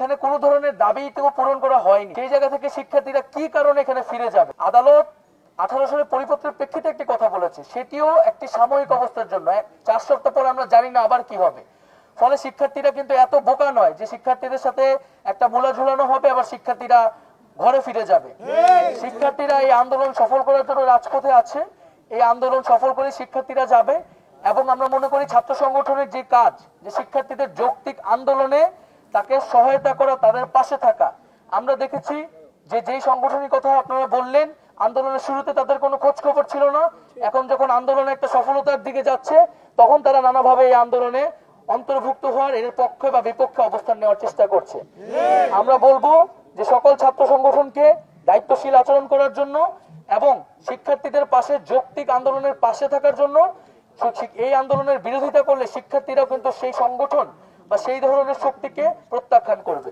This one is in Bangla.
এখানে কোনো ধরনের দাবিতেও পূরণ করা হয়নি। সেই জায়গা থেকে শিক্ষার্থীরা কি কারণে এখানে ফিরে যাবে? আদালত 18 সালের পরিপত্রের প্রেক্ষিতে একটি কথা বলেছে, সেটিও একটি সাময়িক অবস্থার জন্য। 4 সপ্তাহ পর আমরা জানি না আবার কি হবে। ফলে শিক্ষার্থীরা কিন্তু এত বোকা নয় যে শিক্ষার্থীদের সাথে একটা মূলা ঝুলানো হবে আবার শিক্ষার্থীরা ঘরে ফিরে যাবে। শিক্ষার্থীরা এই আন্দোলন সফল করার জন্য রাজপথে আছে। এই আন্দোলন সফল করে শিক্ষার্থীরা যাবে এবং আমরা মনে করি ছাত্র সংগঠনের যে কাজ, যে শিক্ষার্থীদের যৌক্তিক আন্দোলনে তাকে সহায়তা করা, তাদের পাশে থাকা। আমরা দেখেছি যে যেই সংগঠনের কথা আপনারা বললেন, আন্দোলনের শুরুতে তাদের কোনো খোঁজ খবর ছিল না। এখন যখন আন্দোলন একটা সফলতার দিকে যাচ্ছে, তখন তারা নানাভাবে এই আন্দোলনে অন্তর্ভুক্ত হওয়ার, এর পক্ষে বা বিপক্ষে অবস্থান নেওয়ার চেষ্টা করছে। আমরা বলবো যে সকল ছাত্র সংগঠনকে দায়িত্বশীল আচরণ করার জন্য এবং শিক্ষার্থীদের পাশে যৌক্তিক আন্দোলনের পাশে থাকার জন্য। এই আন্দোলনের বিরোধিতা করলে শিক্ষার্থীরা কিন্তু সেই সংগঠন বা সেই ধরনের শক্তিকে প্রত্যাখ্যান করবে।